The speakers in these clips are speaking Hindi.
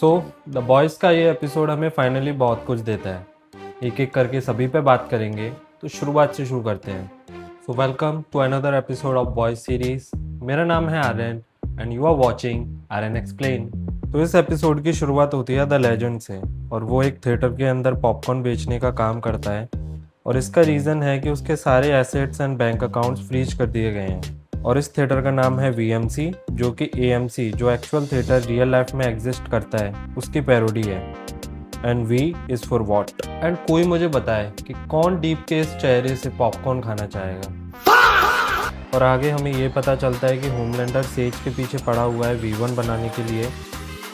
सो द बॉयज़ का ये एपिसोड हमें फाइनली बहुत कुछ देता है। एक एक करके सभी पे बात करेंगे, तो शुरुआत से शुरू करते हैं। So welcome to another episode of boys series. मेरा नाम है Aryan and you are watching Aryan explain. तो इस एपिसोड की शुरुआत होती है द लेजेंड से, और वो एक थिएटर के अंदर पॉपकॉर्न बेचने का काम करता है। और इसका रीज़न है कि उसके सारे assets and bank accounts freeze कर दिए गए हैं। और इस थिएटर का नाम है वीएमसी, जो कि एएमसी जो एक्चुअल थिएटर रियल लाइफ में एग्जिस्ट करता है उसकी पैरोडी है। And V is for Vought. And कोई मुझे बताए कि कौन डीप के इस चेहरे से पॉपकॉर्न खाना चाहेगा। और आगे हमें ये पता चलता है कि होमलैंडर सेज के पीछे पड़ा हुआ है V1 बनाने के लिए।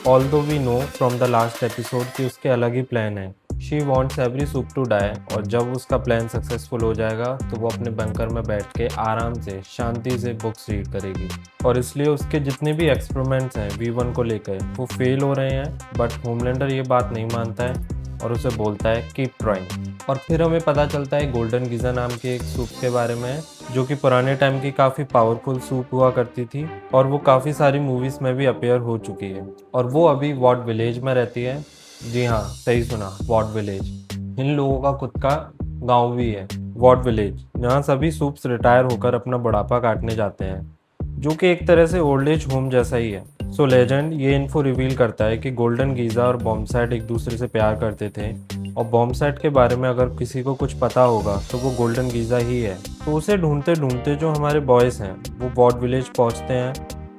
Although we know from the last episode कि उसके अलग ही प्लान है। She wants every supe to die, और जब उसका प्लान सक्सेसफुल हो जाएगा तो वो अपने बंकर में बैठ के आराम से शांति से बुक्स रीड करेगी। और इसलिए उसके जितने भी एक्सपेरिमेंट्स हैं V1 को लेकर वो फेल हो रहे हैं। बट होमलैंडर ये बात नहीं मानता है और उसे बोलता है कीप ट्राइंग। और फिर हमें पता चलता है गोल्डन गीज़ा नाम के एक सूप के बारे में, जो कि पुराने टाइम की काफ़ी पावरफुल सूप हुआ करती थी, और वो काफ़ी सारी मूवीज़ में भी अपीयर हो चुकी है। और वो अभी वॉट विलेज में रहती है। जी हाँ, सही सुना, वॉट विलेज। इन लोगों का खुद का गांव भी है, वॉट विलेज, जहाँ सभी सूप्स रिटायर होकर अपना बुढ़ापा काटने जाते हैं, जो कि एक तरह से ओल्ड एज होम जैसा ही है। सो लेजेंड ये इन्फो रिवील करता है कि गोल्डन गीज़ा और बॉम्बसैट एक दूसरे से प्यार करते थे, और बॉम्बसैट के बारे में अगर किसी को कुछ पता होगा तो वो गोल्डन गीज़ा ही है। तो उसे ढूंढते ढूंढते जो हमारे बॉयज़ हैं वो वॉट विलेज पहुंचते हैं,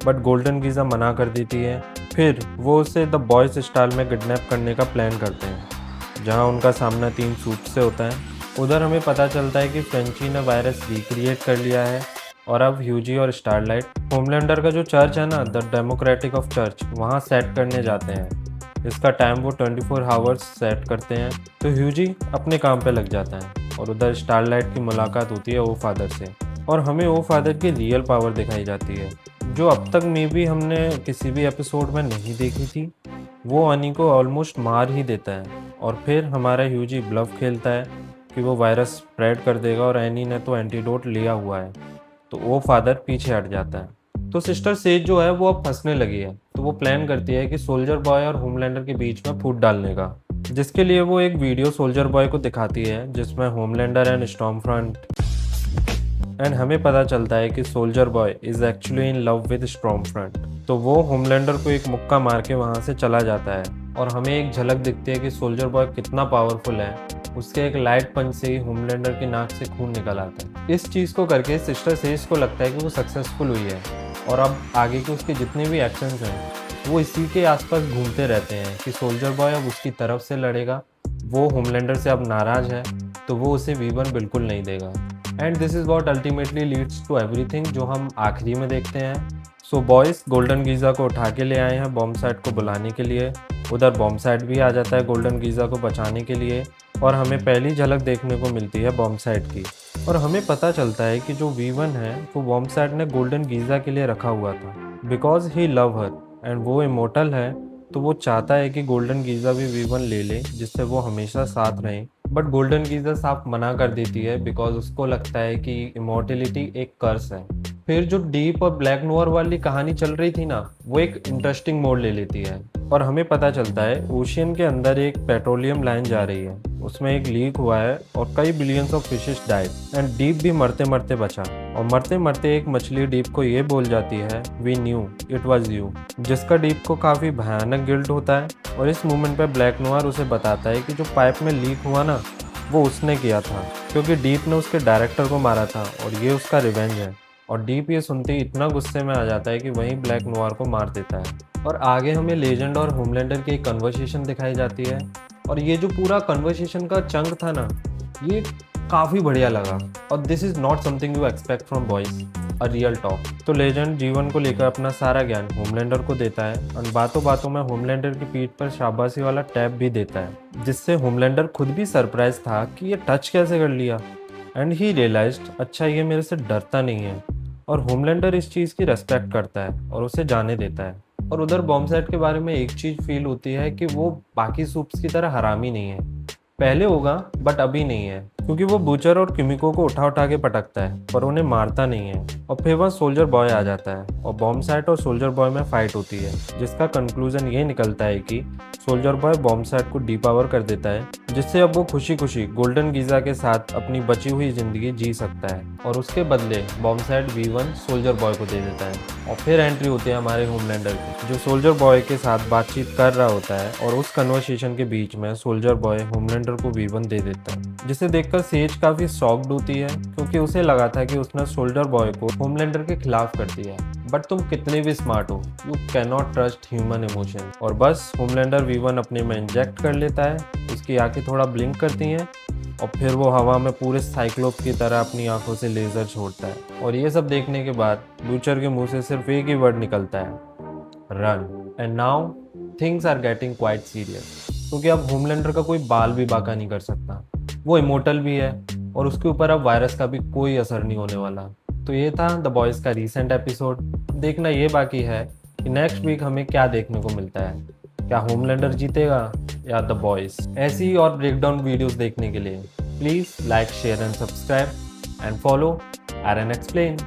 बट गोल्डन गीज़ा मना कर देती है। फिर वो उसे द बॉयज़ स्टाइल में किडनैप करने का प्लान करते हैं, जहाँ उनका सामना 3 सूट से होता है। उधर हमें पता चलता है कि फ्रेंची ने वायरस रिक्रिएट कर लिया है, और अब ह्यूजी और स्टारलाइट होमलैंडर का जो चर्च है ना, द डेमोक्रेटिक ऑफ चर्च, वहाँ सेट करने जाते हैं। इसका टाइम वो 24 आवर्स सेट करते हैं। तो ह्यूजी अपने काम पे लग जाता है, और उधर स्टारलाइट की मुलाकात होती है ओ फादर से, और हमें ओ फादर की रियल पावर दिखाई जाती है, जो अब तक मे भी हमने किसी भी एपिसोड में नहीं देखी थी। वो अनी को ऑलमोस्ट मार ही देता है, और फिर हमारा ह्यूजी ब्लफ खेलता है कि वो वायरस स्प्रेड कर देगा, और एनी ने तो एंटीडोट लिया हुआ है। तो वो फादर पीछे हट जाता है। तो सिस्टर सेज जो है वो अब फंसने लगी है, तो वो प्लान करती है कि सोल्जर बॉय और होमलैंडर के बीच में फूट डालने का, जिसके लिए वो एक वीडियो सोल्जर बॉय को दिखाती है जिसमें होमलैंडर एंड स्टॉर्मफ्रंट। एंड हमें पता चलता है कि Soldier Boy is actually in love with Stormfront. तो वो होमलैंडर को एक मुक्का मार के वहाँ से चला जाता है, और हमें एक झलक दिखती है कि सोल्जर बॉय कितना पावरफुल है। उसके एक लाइट पंच से ही होमलैंडर की नाक से खून निकल आता है। इस चीज़ को करके सिस्टर सेज को लगता है कि वो सक्सेसफुल हुई है, और अब आगे के उसके जितने भी एक्शंस हैं वो इसी के आसपास घूमते रहते हैं कि सोल्जर बॉय अब उसकी तरफ से लड़ेगा। वो होमलैंडर से अब नाराज़ है, तो वो उसे V1 बिल्कुल नहीं देगा। And this is what ultimately leads to everything, जो हम आखिरी में देखते हैं। सो बॉयज़ गोल्डन गीज़ा को उठा के ले आए हैं बॉम्बसैट को बुलाने के लिए। उधर बॉम्बसैट भी आ जाता है गोल्डन गीज़ा को बचाने के लिए, और हमें पहली झलक देखने को मिलती है बॉम्बसैट की। और हमें पता चलता है कि जो V1 है वो बॉम्बसैट ने गोल्डन गीज़ा के लिए रखा हुआ था, because he love her, and वो इमोर्टल है। तो वो चाहता है कि गोल्डन गीज़ा भी V1 ले ले, जिससे वो हमेशा साथ रहें। बट गोल्डन गीज़ा साफ मना कर देती है, बिकॉज उसको लगता है कि इमोर्टिलिटी एक कर्स है। फिर जो डीप और ब्लैक नोअर वाली कहानी चल रही थी ना, वो एक इंटरेस्टिंग मोड़ ले लेती है, और हमें पता चलता है ओशियन के अंदर एक पेट्रोलियम लाइन जा रही है, उसमें एक लीक हुआ है और कई billions of fishes died, and deep भी मरते मरते बचा। और मरते मरते एक मछली डीप को ये बोल जाती है we knew it was you, जिसका डीप को काफ़ी भयानक गिल्ट होता है। और इस मोमेंट पे ब्लैक नोयर उसे बताता है कि जो पाइप में लीक हुआ ना, वो उसने किया था, क्योंकि डीप ने उसके डायरेक्टर को मारा था, और ये उसका रिवेंज है। और डीप ये सुनते ही इतना गुस्से में आ जाता है कि वहीं ब्लैक नोयर को मार देता है। और आगे हमें लेजेंड और होमलैंडर की एक कन्वर्सेशन दिखाई जाती है, और ये जो पूरा कन्वर्सेशन का चंक था ना, ये काफ़ी बढ़िया लगा। और this is not something you expect from boys, a real talk. तो लेजेंड जीवन को लेकर अपना सारा ज्ञान होमलैंडर को देता है, और बातों बातों में होमलैंडर की पीठ पर शाबाशी वाला टैप भी देता है, जिससे होमलैंडर खुद भी सरप्राइज था कि ये टच कैसे कर लिया। एंड ही रियलाइज्ड, अच्छा ये मेरे से डरता नहीं है। और होमलैंडर इस चीज़ की रेस्पेक्ट करता है और उसे जाने देता है। और उधर बॉम्बसैट के बारे में एक चीज़ फील होती है कि वो बाकी सूप्स की तरह हरामी नहीं है। पहले होगा बट अभी नहीं है। क्योंकि वो बूचर और किमिको को उठा उठा के पटकता है पर उन्हें मारता नहीं है। और फिर वहाँ सोल्जर बॉय आ जाता है और बॉम्बसैट और सोल्जर बॉय में फाइट होती है, जिसका कंक्लूजन ये निकलता है कि सोल्जर बॉय बॉम्बसैट को डीपावर कर देता है, जिससे अब वो खुशी खुशी गोल्डन गीजा के साथ अपनी बची हुई जिंदगी जी सकता है। और उसके बदले बॉम्बसैट V1 सोल्जर बॉय को दे देता है। और फिर एंट्री होती है हमारे होमलैंडर की, जो सोल्जर बॉय के साथ बातचीत कर रहा होता है और उस कन्वर्सेशन के बीच में सोल्जर बॉय होमलैंडर को V1 दे देता है, जिसे देखकर सेज काफी शॉक्ड होती है क्योंकि उसे लगा था कि उसने सोल्जर बॉय को होमलैंडर के खिलाफ कर दिया। बट तुम कितने भी स्मार्ट हो, you can not trust human emotion. और बस होमलैंडर V1 अपने में इंजेक्ट कर लेता है, उसकी आंखें थोड़ा ब्लिंक करती हैं और फिर वो हवा में पूरे साइक्लोप की तरह अपनी आंखों से लेजर छोड़ता है। और ये सब देखने के बाद बूचर के मुंह से सिर्फ एक ही वर्ड निकलता है, run. And now things are getting quite serious, क्योंकि अब होमलैंडर का कोई बाल भी बाका नहीं कर सकता। वो इमोर्टल भी है और उसके ऊपर अब वायरस का भी कोई असर नहीं होने वाला। तो ये था द बॉयज का रीसेंट एपिसोड। देखना ये बाकी है कि नेक्स्ट वीक हमें क्या देखने को मिलता है। क्या होमलैंडर जीतेगा या द बॉयज? ऐसी ही और ब्रेकडाउन वीडियोस देखने के लिए please like, share and subscribe and follow Aryan explain.